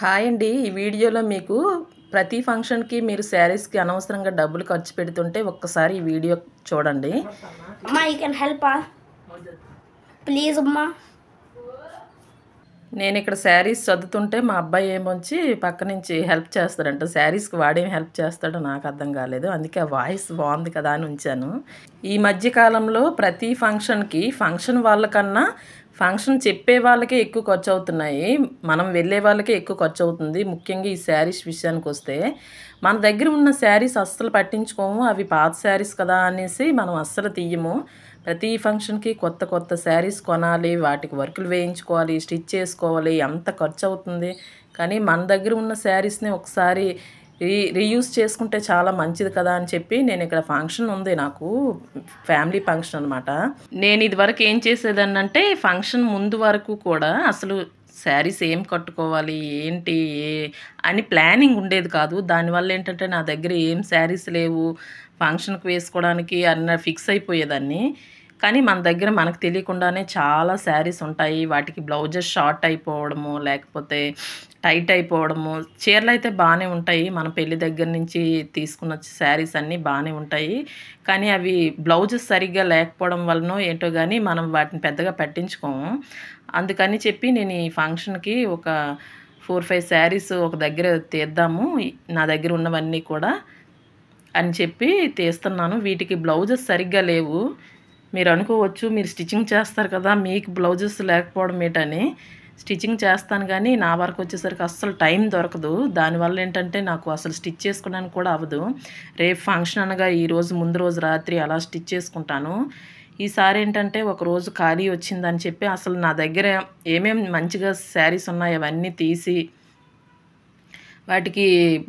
Hi అండి. ఈ వీడియోలో మీకు ప్రతి ఫంక్షన్‌కి మీరు శారీస్‌కి అనవసరంగా డబ్బులు ఖర్చు పెడుతుంటే ఒక్కసారి ఈ వీడియో చూడండి. అమ్మా యూ కెన్ హెల్ప్ ప్లీజ్ అమ్మా. నేను ఇక్కడ శారీస్ సర్దుతుంటే మా అబ్బాయి ఏమొచ్చి పక్క నుంచి హెల్ప్ చేస్తాడంట. శారీస్‌కి వాడేం హెల్ప్ చేస్తాడో నాకు అర్థం కాలేదు. అందుకే ఆ వాయిస్ బాగుంది కదా అని ఉంచాను. ఈ మధ్య కాలంలో ప్రతి ఫంక్షన్‌కి ఫంక్షన్ వాళ్ళకన్నా ఫంక్షన్ చెప్పే వాళ్ళకే ఎక్కువ ఖర్చు అవుతున్నాయి. మనం వెళ్ళే వాళ్ళకే ఎక్కువ ఖర్చు అవుతుంది. ముఖ్యంగా ఈ శారీస్ విషయానికొస్తే మన దగ్గర ఉన్న శారీస్ అస్సలు పట్టించుకోము. అవి పాత శారీస్ కదా అనేసి మనం అస్సలు తీయము. ప్రతి ఫంక్షన్‌కి కొత్త కొత్త శారీస్ కొనాలి, వాటికి వర్కులు వేయించుకోవాలి, స్టిచ్ చేసుకోవాలి, ఎంత ఖర్చు అవుతుంది. కానీ మన దగ్గర ఉన్న శారీస్‌ని ఒకసారి రీయూజ్ చేసుకుంటే చాలా మంచిది కదా అని చెప్పి నేను ఇక్కడ ఫంక్షన్ ఉంది నాకు, ఫ్యామిలీ ఫంక్షన్ అనమాట. నేను ఇదివరకు ఏం చేసేదాన్నంటే ఫంక్షన్ ముందు వరకు కూడా అసలు శారీస్ ఏం కట్టుకోవాలి ఏంటి అని ప్లానింగ్ ఉండేది కాదు. దానివల్ల ఏంటంటే నా దగ్గర ఏం శారీస్ లేవు ఫంక్షన్కి వేసుకోవడానికి అన్న ఫిక్స్ అయిపోయేదాన్ని. కానీ మన దగ్గర మనకు తెలియకుండానే చాలా శారీస్ ఉంటాయి. వాటికి బ్లౌజెస్ షార్ట్ అయిపోవడము, లేకపోతే టైట్ అయిపోవడము. చీరలు అయితే బాగానే ఉంటాయి. మన పెళ్లి దగ్గర నుంచి తీసుకున్న శారీస్ అన్నీ బాగానే ఉంటాయి. కానీ అవి బ్లౌజెస్ సరిగ్గా లేకపోవడం వలనో ఏంటో కానీ మనం వాటిని పెద్దగా పట్టించుకోము. అందుకని చెప్పి నేను ఈ ఫంక్షన్కి ఒక 4-5 శారీస్ ఒక దగ్గర తీద్దాము, నా దగ్గర ఉన్నవన్నీ కూడా అని చెప్పి తీస్తున్నాను. వీటికి బ్లౌజెస్ సరిగ్గా లేవు. మీరు అనుకోవచ్చు, మీరు స్టిచ్చింగ్ చేస్తారు కదా, మీకు బ్లౌజెస్ లేకపోవడం ఏంటని. స్టిచ్చింగ్ చేస్తాను కానీ నా వరకు వచ్చేసరికి అస్సలు టైం దొరకదు. దానివల్ల ఏంటంటే నాకు అసలు స్టిచ్ చేసుకోవడానికి కూడా అవ్వదు. రేపు ఫంక్షన్ అనగా ఈరోజు ముందు రోజు రాత్రి అలా స్టిచ్ చేసుకుంటాను. ఈసారి ఏంటంటే ఒకరోజు ఖాళీ వచ్చిందని చెప్పి అసలు నా దగ్గర ఏమేమి మంచిగా శారీస్ ఉన్నాయో అవన్నీ తీసి వాటికి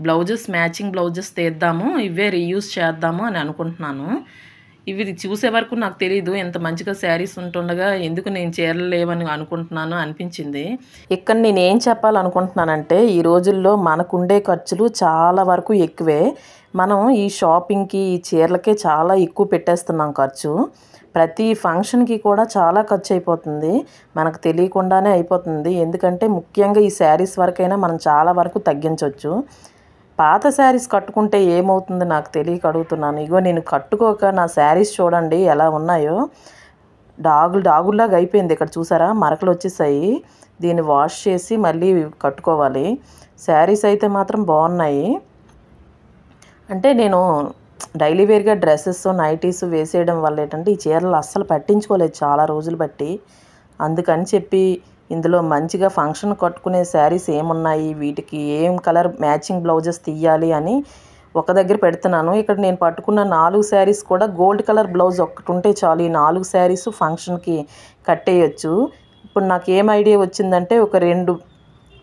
బ్లౌజెస్ మ్యాచింగ్ బ్లౌజెస్ తీద్దాము, ఇవే రీయూజ్ చేద్దాము అని అనుకుంటున్నాను. ఇవి చూసే వరకు నాకు తెలీదు ఎంత మంచిగా శారీస్ ఉంటుండగా ఎందుకు నేను చీరలు లేవని అనుకుంటున్నాను అనిపించింది. ఇక్కడ నేను ఏం చెప్పాలనుకుంటున్నానంటే ఈ రోజుల్లో మనకుండే ఖర్చులు చాలా వరకు ఎక్కువే. మనం ఈ షాపింగ్కి ఈ చీరలకే చాలా ఎక్కువ పెట్టేస్తున్నాం ఖర్చు. ప్రతి ఫంక్షన్కి కూడా చాలా ఖర్చు అయిపోతుంది, మనకు తెలియకుండానే అయిపోతుంది. ఎందుకంటే ముఖ్యంగా ఈ శారీస్ వరకైనా మనం చాలా వరకు తగ్గించవచ్చు. పాత శారీస్ కట్టుకుంటే ఏమవుతుందో నాకు తెలియక అడుగుతున్నాను. ఇగో నేను కట్టుకోక నా శారీస్ చూడండి ఎలా ఉన్నాయో, డాగుల్లాగా అయిపోయింది. ఇక్కడ చూసారా మరకలు వచ్చేసాయి. దీన్ని వాష్ చేసి మళ్ళీ కట్టుకోవాలి. శారీస్ అయితే మాత్రం బాగున్నాయి. అంటే నేను డైలీ వేర్గా డ్రెస్సెస్ నైటీస్ వేసేయడం వల్ల ఏంటంటే ఈ చీరలు అస్సలు పట్టించుకోలేదు చాలా రోజులు బట్టి. అందుకని చెప్పి ఇందులో మంచిగా ఫంక్షన్ కట్టుకునే శారీస్ ఏమున్నాయి, వీటికి ఏం కలర్ మ్యాచింగ్ బ్లౌజెస్ తీయాలి అని ఒక దగ్గర పెడుతున్నాను. ఇక్కడ నేను పట్టుకున్న 4 శారీస్ కూడా గోల్డ్ కలర్ బ్లౌజ్ ఒక్కటి ఉంటే చాలు, ఈ 4 శారీస్ ఫంక్షన్కి కట్టేయచ్చు. ఇప్పుడు నాకు ఏం ఐడియా వచ్చిందంటే ఒక 2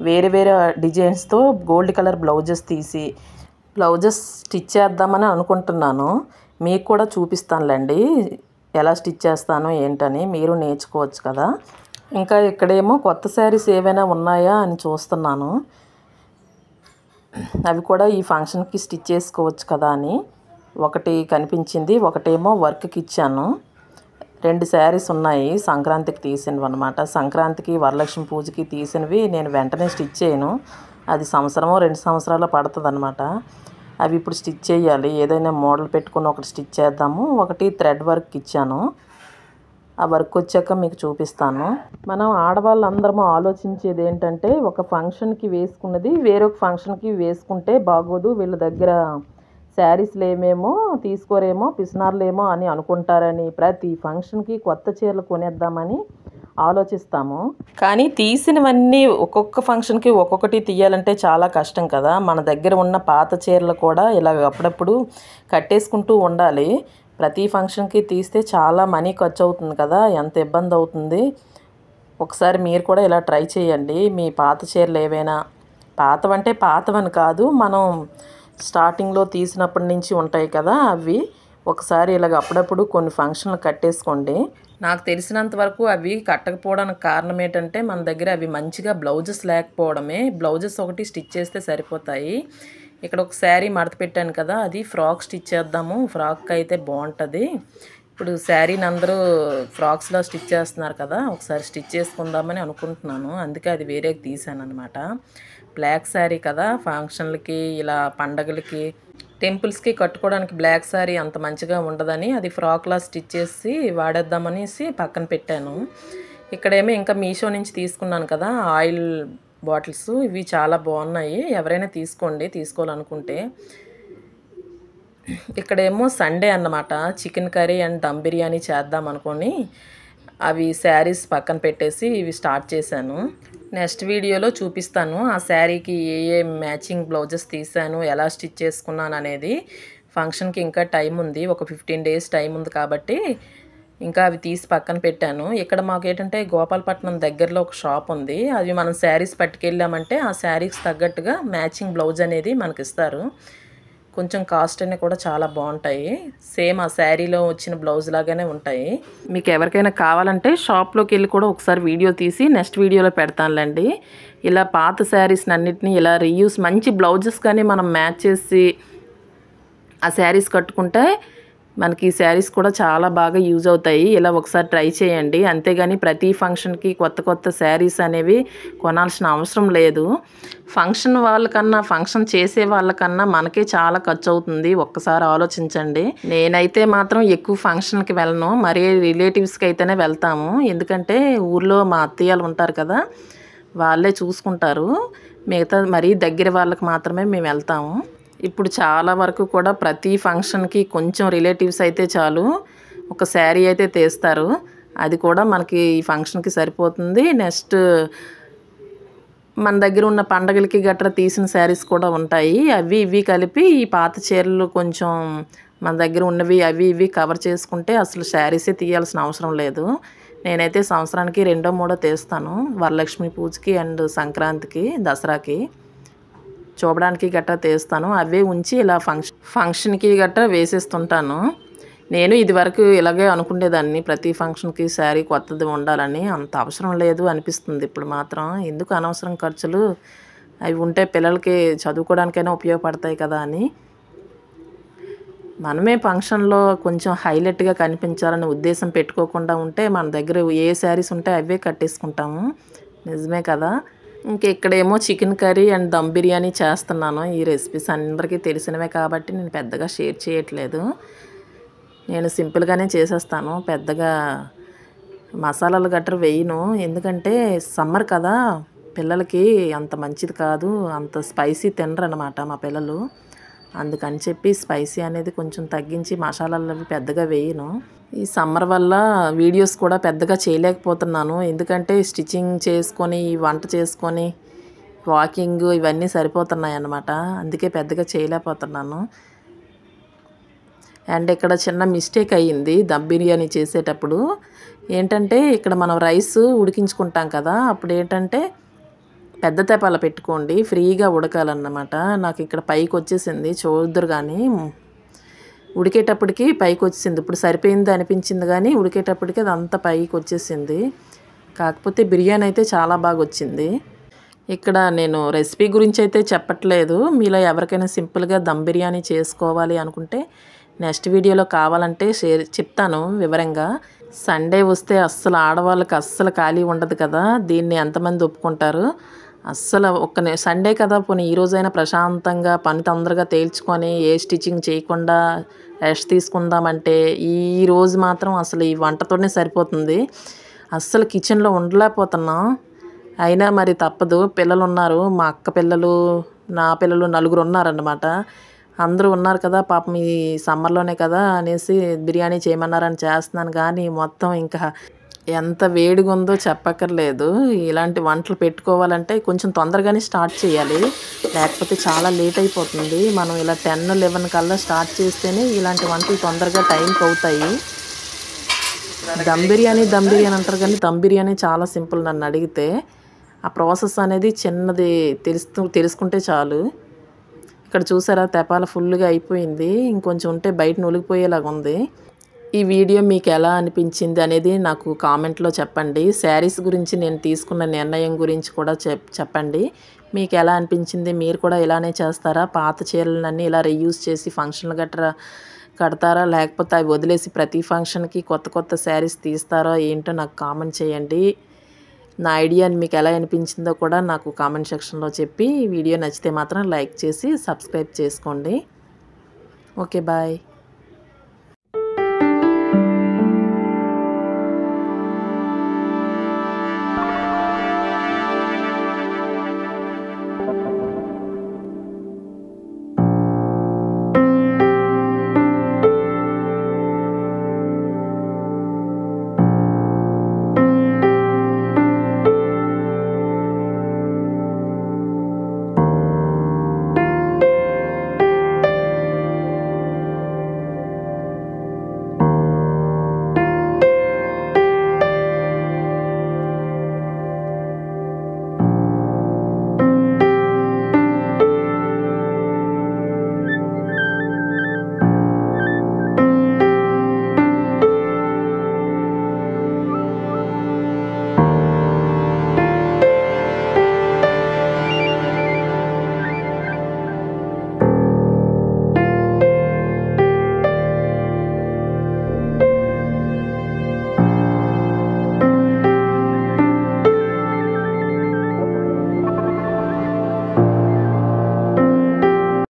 వేరే వేరే డిజైన్స్తో గోల్డ్ కలర్ బ్లౌజెస్ తీసి బ్లౌజెస్ స్టిచ్ చేద్దామని అనుకుంటున్నాను. మీకు కూడా చూపిస్తానులేండి ఎలా స్టిచ్ చేస్తాను ఏంటని, మీరు నేర్చుకోవచ్చు కదా. ఇంకా ఇక్కడేమో కొత్త శారీస్ ఏవైనా ఉన్నాయా అని చూస్తున్నాను. అవి కూడా ఈ ఫంక్షన్కి స్టిచ్ చేసుకోవచ్చు కదా అని ఒకటి కనిపించింది. ఒకటేమో వర్క్కి ఇచ్చాను. 2 శారీస్ ఉన్నాయి సంక్రాంతికి తీసినవి అనమాట. సంక్రాంతికి వరలక్ష్మి పూజకి తీసినవి నేను వెంటనే స్టిచ్ చేయను. అది సంవత్సరమో 2 సంవత్సరాలు పడుతుంది అనమాట. అవి ఇప్పుడు స్టిచ్ చేయాలి. ఏదైనా మోడల్ పెట్టుకుని ఒకటి స్టిచ్ చేద్దాము. ఒకటి థ్రెడ్ వర్క్ ఇచ్చాను. ఆ వర్క్ వచ్చాక మీకు చూపిస్తాను. మనం ఆడవాళ్ళందరము ఆలోచించేది ఏంటంటే ఒక ఫంక్షన్కి వేసుకున్నది వేరొక ఫంక్షన్కి వేసుకుంటే బాగోదు, వీళ్ళ దగ్గర శారీస్ లేమేమో తీసుకోరేమో పిసినారులేమో అని అనుకుంటారని ప్రతి ఫంక్షన్కి కొత్త చీరలు కొనేద్దామని ఆలోచిస్తాము. కానీ తీసినవన్నీ ఒక్కొక్క ఫంక్షన్కి ఒక్కొక్కటి తీయాలంటే చాలా కష్టం కదా. మన దగ్గర ఉన్న పాత చీరలు కూడా ఇలాగ అప్పుడప్పుడు కట్టేసుకుంటూ ఉండాలి. ప్రతి ఫంక్షన్కి తీస్తే చాలా మనీ ఖర్చు అవుతుంది కదా, ఎంత ఇబ్బంది అవుతుంది. ఒకసారి మీరు కూడా ఇలా ట్రై చేయండి. మీ పాత చీరలు ఏవైనా, పాతవంటే పాతవని కాదు, మనం స్టార్టింగ్లో తీసినప్పటి నుంచి ఉంటాయి కదా, అవి ఒకసారి ఇలాగ అప్పుడప్పుడు కొన్ని ఫంక్షన్లు కట్టేసుకోండి. నాకు తెలిసినంత వరకు అవి కట్టకపోవడానికి కారణం ఏంటంటే మన దగ్గర అవి మంచిగా బ్లౌజెస్ లేకపోవడమే. బ్లౌజెస్ ఒకటి స్టిచ్ చేస్తే సరిపోతాయి. ఇక్కడ ఒక శారీ మడత పెట్టాను కదా, అది ఫ్రాక్ స్టిచ్ చేద్దాము. ఫ్రాక్ అయితే బాగుంటుంది. ఇప్పుడు శారీని అందరూ ఫ్రాక్స్లో స్టిచ్ చేస్తున్నారు కదా, ఒకసారి స్టిచ్ చేసుకుందామని అనుకుంటున్నాను. అందుకే అది వేరేకి తీసాను అనమాట. బ్లాక్ శారీ కదా, ఫంక్షన్లకి ఇలా పండగలకి టెంపుల్స్కి కట్టుకోవడానికి బ్లాక్ శారీ అంత మంచిగా ఉండదని అది ఫ్రాక్లా స్టిచ్ చేసి వాడేద్దామనేసి పక్కన పెట్టాను. ఇక్కడేమో ఇంకా మీషో నుంచి తీసుకున్నాను కదా ఆయిల్ బాటిల్స్, ఇవి చాలా బాగున్నాయి. ఎవరైనా తీసుకోండి తీసుకోవాలనుకుంటే. ఇక్కడేమో సండే అన్నమాట, chicken curry and dum biryani చేద్దాం అనుకొని అవి శారీస్ పక్కన పెట్టేసి ఇవి స్టార్ట్ చేశాను. నెక్స్ట్ వీడియోలో చూపిస్తాను ఆ శారీకి ఏ మ్యాచింగ్ బ్లౌజెస్ తీసాను, ఎలా స్టిచ్ చేసుకున్నాను అనేది. ఫంక్షన్కి ఇంకా టైం ఉంది, ఒక 15 days టైం ఉంది కాబట్టి ఇంకా అవి తీసి పక్కన పెట్టాను. ఇక్కడ మాకు ఏంటంటే గోపాలపట్నం దగ్గరలో ఒక షాప్ ఉంది, అవి మనం శారీస్ పట్టుకెళ్ళామంటే ఆ శారీస్ తగ్గట్టుగా మ్యాచింగ్ బ్లౌజ్ అనేది మనకి ఇస్తారు. కొంచెం కాస్ట్ అన్నీ కూడా చాలా బాగుంటాయి, సేమ్ ఆ శారీలో వచ్చిన బ్లౌజ్ లాగానే ఉంటాయి. మీకు ఎవరికైనా కావాలంటే షాప్లోకి వెళ్ళి కూడా ఒకసారి వీడియో తీసి నెక్స్ట్ వీడియోలో పెడతానులేండి. ఇలా పాత శారీస్ని అన్నిటినీ ఇలా రీయూస్ మంచి బ్లౌజెస్ కానీ మనం మ్యాచ్ చేసి ఆ శారీస్ కట్టుకుంటే మనకి ఈ శారీస్ కూడా చాలా బాగా యూజ్ అవుతాయి. ఇలా ఒకసారి ట్రై చేయండి. అంతేగాని ప్రతి ఫంక్షన్కి కొత్త కొత్త శారీస్ అనేవి కొనాల్సిన అవసరం లేదు. ఫంక్షన్ వాళ్ళకన్నా ఫంక్షన్ చేసే వాళ్ళకన్నా మనకే చాలా ఖర్చు అవుతుంది, ఒక్కసారి ఆలోచించండి. నేనైతే మాత్రం ఎక్కువ ఫంక్షన్కి వెళ్ళను, మరీ రిలేటివ్స్కి అయితేనే వెళ్తాము. ఎందుకంటే ఊర్లో మా అత్తయ్యలు ఉంటారు కదా, వాళ్ళే చూసుకుంటారు. మిగతా మరీ దగ్గర వాళ్ళకి మాత్రమే మేము వెళ్తాము. ఇప్పుడు చాలా వరకు కూడా ప్రతి ఫంక్షన్కి కొంచెం రిలేటివ్స్ అయితే చాలు ఒక శారీ అయితే తీస్తారు. అది కూడా మనకి ఈ ఫంక్షన్కి సరిపోతుంది. నెక్స్ట్ మన దగ్గర ఉన్న పండగలకి గట్రా తీసిన శారీస్ కూడా ఉంటాయి. అవి ఇవి కలిపి ఈ పాత చీరలు కొంచెం మన దగ్గర ఉన్నవి అవి ఇవి కవర్ చేసుకుంటే అసలు శారీసే తీయాల్సిన అవసరం లేదు. నేనైతే సంవత్సరానికి 2 or 3 తీస్తాను, వరలక్ష్మి పూజకి అండ్ సంక్రాంతికి, దసరాకి చూడడానికి గట్రా తీస్తాను. అవే ఉంచి ఇలా ఫంక్షన్కి గట్రా వేసేస్తుంటాను. నేను ఇదివరకు ఇలాగే అనుకునేదాన్ని, ప్రతి ఫంక్షన్కి శారీ కొత్తది ఉండాలని. అంత అవసరం లేదు అనిపిస్తుంది ఇప్పుడు మాత్రం. ఎందుకు అనవసరం ఖర్చులు, అవి ఉంటే పిల్లలకి చదువుకోవడానికైనా ఉపయోగపడతాయి కదా అని. మనమే ఫంక్షన్లో కొంచెం హైలైట్గా కనిపించాలనే ఉద్దేశం పెట్టుకోకుండా ఉంటే మన దగ్గర ఏ శారీస్ ఉంటే అవే కట్టేసుకుంటాము. నిజమే కదా. ఇక్కడేమో chicken curry and dum biryani చేస్తున్నాను. ఈ రెసిపీస్ అందరికీ తెలిసినవే కాబట్టి నేను పెద్దగా షేర్ చేయట్లేదు. నేను సింపుల్గానే చేసేస్తాను, పెద్దగా మసాలాలు గట్రా వేయను. ఎందుకంటే సమ్మర్ కదా, పిల్లలకి అంత మంచిది కాదు, అంత స్పైసీ తినరు అన్నమాట మా పిల్లలు. అందుకని చెప్పి స్పైసీ అనేది కొంచెం తగ్గించి మసాలాలు అవి పెద్దగా వేయను. ఈ సమ్మర్ వల్ల వీడియోస్ కూడా పెద్దగా చేయలేకపోతున్నాను. ఎందుకంటే స్టిచ్చింగ్ చేసుకొని వంట చేసుకొని వాకింగ్ ఇవన్నీ సరిపోతున్నాయి అన్నమాట. అందుకే పెద్దగా చేయలేకపోతున్నాను. అండ్ ఇక్కడ చిన్న మిస్టేక్ అయ్యింది దమ్ బిర్యానీ చేసేటప్పుడు. ఏంటంటే ఇక్కడ మనం రైస్ ఉడికించుకుంటాం కదా, అప్పుడు ఏంటంటే పెద్ద తెపాల పెట్టుకోండి, ఫ్రీగా ఉడకాలన్నమాట. నాకు ఇక్కడ పైకి వచ్చేసింది, చూద్దరు కానీ ఉడికేటప్పటికి పైకి వచ్చేసింది. ఇప్పుడు సరిపోయింది అనిపించింది కానీ ఉడికేటప్పటికి అదంతా పైకి వచ్చేసింది. కాకపోతే బిర్యానీ అయితే చాలా బాగా వచ్చింది. ఇక్కడ నేను రెసిపీ గురించి అయితే చెప్పట్లేదు. మీలో ఎవరికైనా సింపుల్గా దమ్ బిర్యానీ చేసుకోవాలి అనుకుంటే నెక్స్ట్ వీడియోలో కావాలంటే చెప్తాను వివరంగా. సండే వస్తే అస్సలు ఆడవాళ్ళకి అస్సలు ఖాళీ ఉండదు కదా, దీన్ని ఎంతమంది ఒప్పుకుంటారు. అస్సలు సండే కదా, పోనీ ఈ రోజైనా ప్రశాంతంగా పని తొందరగా తేల్చుకొని ఏ స్టిచ్చింగ్ చేయకుండా రెస్ట్ తీసుకుందామంటే ఈ రోజు మాత్రం అసలు ఈ వంటతోనే సరిపోతుంది. అస్సలు కిచెన్లో ఉండలేకపోతున్నాం. అయినా మరి తప్పదు, పిల్లలు ఉన్నారు, మా అక్క పిల్లలు, నా పిల్లలు, 4 ఉన్నారన్నమాట. అందరూ ఉన్నారు కదా, పాపం ఈ సమ్మర్లోనే కదా అనేసి బిర్యానీ చేయమన్నారని చేస్తున్నాను. కానీ మొత్తం ఇంకా ఎంత వేడిగా ఉందో చెప్పక్కర్లేదు. ఇలాంటి వంటలు పెట్టుకోవాలంటే కొంచెం తొందరగానే స్టార్ట్ చేయాలి, లేకపోతే చాలా లేట్ అయిపోతుంది. మనం ఇలా 10-11 కల్లా స్టార్ట్ చేస్తేనే ఇలాంటి వంటలు తొందరగా టైంకి అవుతాయి. దమ్ బిర్యానీ అంటారు కానీ దమ్ బిర్యానీ చాలా సింపుల్ నన్ను అడిగితే. ఆ ప్రాసెస్ అనేది చిన్నది తెలుసుకుంటే చాలు. ఇక్కడ చూసారా తెపాల ఫుల్గా అయిపోయింది, ఇంకొంచెం ఉంటే బయట నొలిగిపోయేలాగా ఉంది. ఈ వీడియో మీకు ఎలా అనిపించింది అనేది నాకు కామెంట్లో చెప్పండి. శారీస్ గురించి నేను తీసుకున్న నిర్ణయం గురించి కూడా చెప్పండి. మీకు ఎలా అనిపించింది, మీరు కూడా ఇలానే చేస్తారా, పాత చీరలన్నీ ఇలా రీయూజ్ చేసి ఫంక్షన్లు గట్రా కడతారా, లేకపోతే అవి వదిలేసి ప్రతి ఫంక్షన్కి కొత్త కొత్త శారీస్ తీస్తారా ఏంటో నాకు కామెంట్ చేయండి. నా ఐడియా మీకు ఎలా అనిపించిందో కూడా నాకు కామెంట్ సెక్షన్లో చెప్పి వీడియో నచ్చితే మాత్రం లైక్ చేసి సబ్స్క్రైబ్ చేసుకోండి. Okay bye.